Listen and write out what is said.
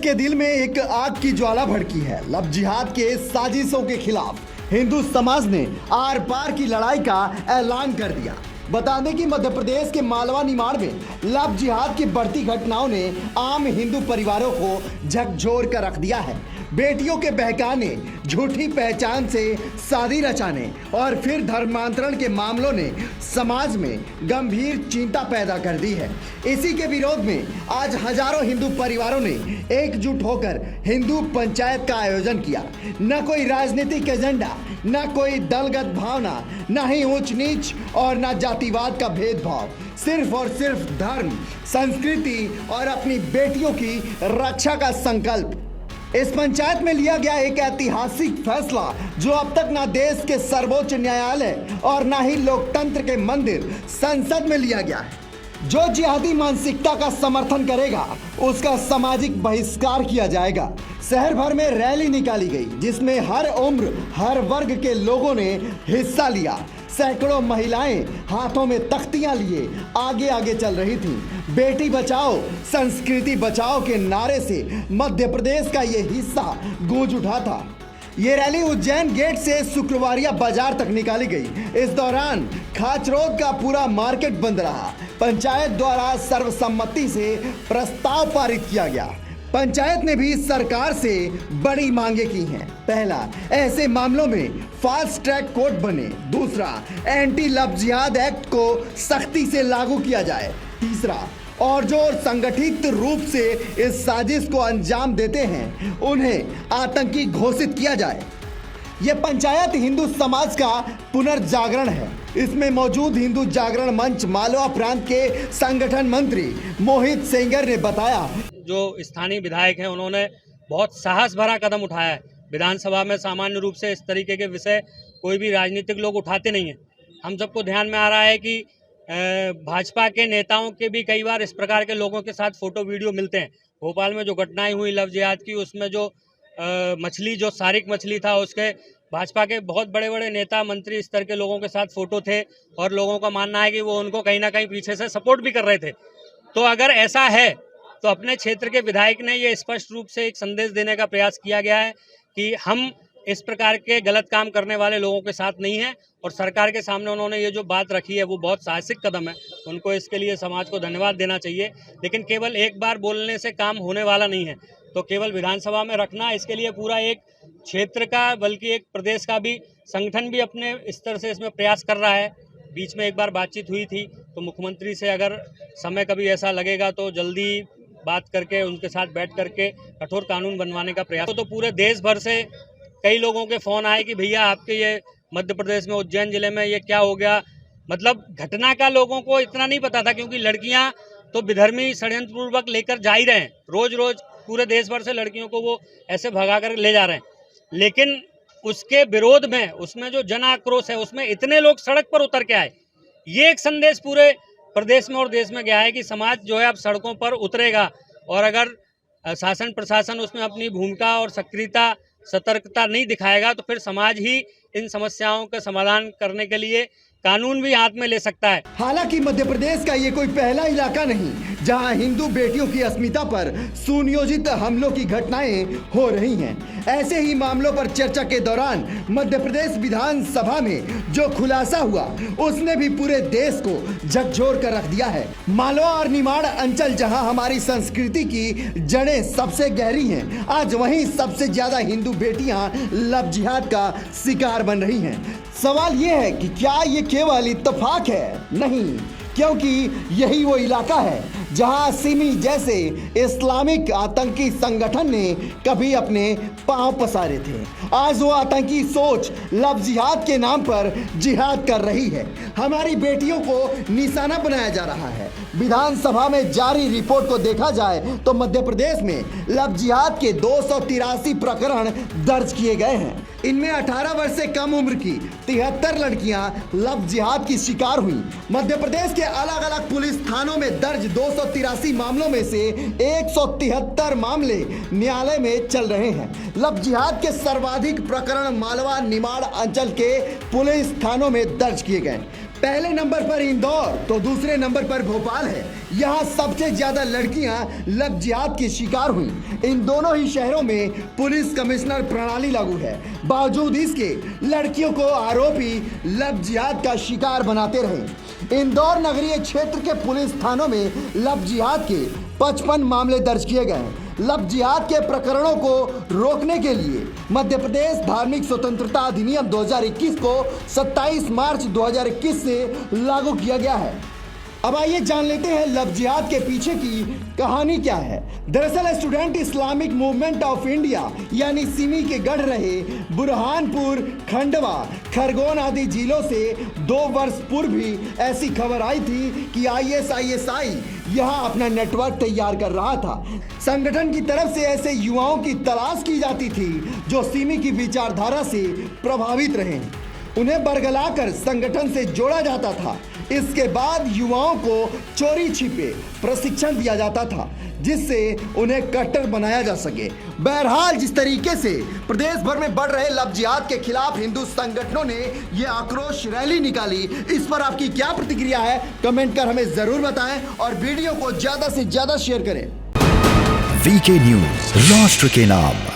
के दिल में एक आग की ज्वाला भड़की है। लव जिहाद के साजिशों के खिलाफ हिंदू समाज ने आर पार की लड़ाई का ऐलान कर दिया। बता दें कि मध्य प्रदेश के मालवा निमाड़ में लव जिहाद की बढ़ती घटनाओं ने आम हिंदू परिवारों को झकझोर कर रख दिया है। बेटियों के बहकाने, झूठी पहचान से शादी रचाने और फिर धर्मांतरण के मामलों ने समाज में गंभीर चिंता पैदा कर दी है। इसी के विरोध में आज हजारों हिंदू परिवारों ने एकजुट होकर हिंदू पंचायत का आयोजन किया। न कोई राजनीतिक एजेंडा, न कोई दलगत भावना, न ही ऊंच नीच और न जातिवाद का भेदभाव, सिर्फ और सिर्फ धर्म, संस्कृति और अपनी बेटियों की रक्षा का संकल्प। इस पंचायत में लिया गया एक ऐतिहासिक फैसला जो अब तक ना देश के सर्वोच्च न्यायालय और ना ही लोकतंत्र के मंदिर संसद में लिया गया है। जो जिहादी मानसिकता का समर्थन करेगा उसका सामाजिक बहिष्कार किया जाएगा। शहर भर में रैली निकाली गई जिसमें हर उम्र, हर वर्ग के लोगों ने हिस्सा लिया। सैकड़ों महिलाएं हाथों में तख्तियां लिए आगे आगे चल रही थीं। बेटी बचाओ, संस्कृति बचाओ के नारे से मध्य प्रदेश का ये हिस्सा गूंज उठा था। ये रैली उज्जैन गेट से शुक्रवारिया बाजार तक निकाली गई। इस दौरान खाचरोद का पूरा मार्केट बंद रहा। पंचायत द्वारा सर्वसम्मति से प्रस्ताव पारित किया गया। पंचायत ने भी सरकार से बड़ी मांगे की हैं। पहला, ऐसे मामलों में फास्ट ट्रैक कोर्ट बने। दूसरा, एंटी लव जिहाद एक्ट को सख्ती से लागू किया जाए। तीसरा, और जो संगठित रूप से इस साजिश को अंजाम देते हैं उन्हें आतंकी घोषित किया जाए। यह पंचायत हिंदू समाज का पुनर्जागरण है। इसमें मौजूद हिंदू जागरण मंच मालवा प्रांत के संगठन मंत्री मोहित सेंगर ने बताया, जो स्थानीय विधायक हैं उन्होंने बहुत साहस भरा कदम उठाया है। विधानसभा में सामान्य रूप से इस तरीके के विषय कोई भी राजनीतिक लोग उठाते नहीं हैं। हम सबको ध्यान में आ रहा है कि भाजपा के नेताओं के भी कई बार इस प्रकार के लोगों के साथ फोटो वीडियो मिलते हैं। भोपाल में जो घटनाएं हुई लव जिहाद की, उसमें जो मछली, जो सारिक मछली था, उसके भाजपा के बहुत बड़े बड़े नेता, मंत्री, इस तरह के लोगों के साथ फोटो थे और लोगों का मानना है कि वो उनको कहीं ना कहीं पीछे से सपोर्ट भी कर रहे थे। तो अगर ऐसा है तो अपने क्षेत्र के विधायक ने ये स्पष्ट रूप से एक संदेश देने का प्रयास किया गया है कि हम इस प्रकार के गलत काम करने वाले लोगों के साथ नहीं हैं। और सरकार के सामने उन्होंने ये जो बात रखी है वो बहुत साहसिक कदम है। उनको इसके लिए समाज को धन्यवाद देना चाहिए। लेकिन केवल एक बार बोलने से काम होने वाला नहीं है। तो केवल विधानसभा में रखना, इसके लिए पूरा एक क्षेत्र का बल्कि एक प्रदेश का भी संगठन भी अपने स्तर से इसमें प्रयास कर रहा है। बीच में एक बार बातचीत हुई थी तो मुख्यमंत्री से अगर समय कभी ऐसा लगेगा तो जल्दी बात करके उनके साथ बैठ करके कठोर कानून बनवाने का प्रयास। तो पूरे देश भर से कई लोगों के फ़ोन आए कि भैया आपके ये मध्य प्रदेश में उज्जैन जिले में ये क्या हो गया। मतलब घटना का लोगों को इतना नहीं पता था, क्योंकि लड़कियां तो विधर्मी षड्यंत्रपूर्वक लेकर जा ही रहे हैं। रोज रोज पूरे देश भर से लड़कियों को वो ऐसे भगा कर ले जा रहे हैं। लेकिन उसके विरोध में, उसमें जो जन आक्रोश है, उसमें इतने लोग सड़क पर उतर के आए। ये एक संदेश पूरे प्रदेश में और देश में गया है कि समाज जो है अब सड़कों पर उतरेगा। और अगर शासन प्रशासन उसमें अपनी भूमिका और सक्रियता, सतर्कता नहीं दिखाएगा तो फिर समाज ही इन समस्याओं का समाधान करने के लिए कानून भी हाथ में ले सकता है। हालांकि मध्य प्रदेश का ये कोई पहला इलाका नहीं जहां हिंदू बेटियों की अस्मिता पर सुनियोजित हमलों की घटनाएं हो रही हैं। ऐसे ही मामलों पर चर्चा के दौरान मध्य प्रदेश विधानसभा में जो खुलासा हुआ उसने भी पूरे देश को झकझोर कर रख दिया है। मालवा और निमाड़ अंचल जहां हमारी संस्कृति की जड़ें सबसे गहरी हैं, आज वहीं सबसे ज्यादा हिंदू बेटियां लव जिहाद का शिकार बन रही हैं। सवाल ये है कि क्या ये केवल इत्तेफाक है? नहीं, क्योंकि यही वो इलाका है जहां सिमी जैसे इस्लामिक आतंकी संगठन ने कभी अपने पांव पसारे थे। आज वो आतंकी सोच लव जिहाद के नाम पर जिहाद कर रही है। हमारी बेटियों को निशाना बनाया जा रहा है। विधानसभा में जारी रिपोर्ट को देखा जाए तो मध्य प्रदेश में लव जिहाद के 283 प्रकरण दर्ज किए गए हैं। इनमें 18 वर्ष से कम उम्र की 73 लड़कियां लव जिहाद की शिकार हुई। मध्य प्रदेश के अलग अलग पुलिस थानों में दर्ज 283 मामलों में से 173 मामले न्यायालय में चल रहे हैं। लव जिहाद के सर्वाधिक प्रकरण मालवा निमाड़ अंचल के पुलिस थानों में दर्ज किए गए। पहले नंबर पर इंदौर तो दूसरे नंबर पर भोपाल है। यहाँ सबसे ज्यादा लड़कियां लव जिहाद की शिकार हुई। इन दोनों ही शहरों में पुलिस कमिश्नर प्रणाली लागू है। बावजूद इसके लड़कियों को आरोपी लव जिहाद का शिकार बनाते रहे। इंदौर नगरीय क्षेत्र के पुलिस थानों में लव जिहाद के 55 मामले दर्ज किए गए हैं। लव जिहाद के प्रकरणों को रोकने के लिए मध्य प्रदेश धार्मिक स्वतंत्रता अधिनियम 2021 को 27 मार्च 2021 से लागू किया गया है। अब आइए जान लेते हैं लव जिहाद के पीछे की कहानी क्या है। दरअसल student Islamic movement of India यानी सिमी के गढ़ रहे बुरहानपुर, खंडवा, खरगोन आदि जिलों से 2 वर्ष पूर्व भी ऐसी खबर आई थी कि ISI यहाँ अपना नेटवर्क तैयार कर रहा था। संगठन की तरफ से ऐसे युवाओं की तलाश की जाती थी जो सिमी की विचारधारा से प्रभावित रहे। उन्हें बरगलाकर संगठन से जोड़ा जाता था। इसके बाद युवाओं को चोरी छिपे प्रशिक्षण दिया जाता था जिससे उन्हें कट्टर बनाया जा सके। बहरहाल जिस तरीके से प्रदेश भर में बढ़ रहे लव जिहाद के खिलाफ हिंदू संगठनों ने ये आक्रोश रैली निकाली, इस पर आपकी क्या प्रतिक्रिया है कमेंट कर हमें जरूर बताएं और वीडियो को ज्यादा से ज्यादा शेयर करें। VK न्यूज, राष्ट्र के नाम।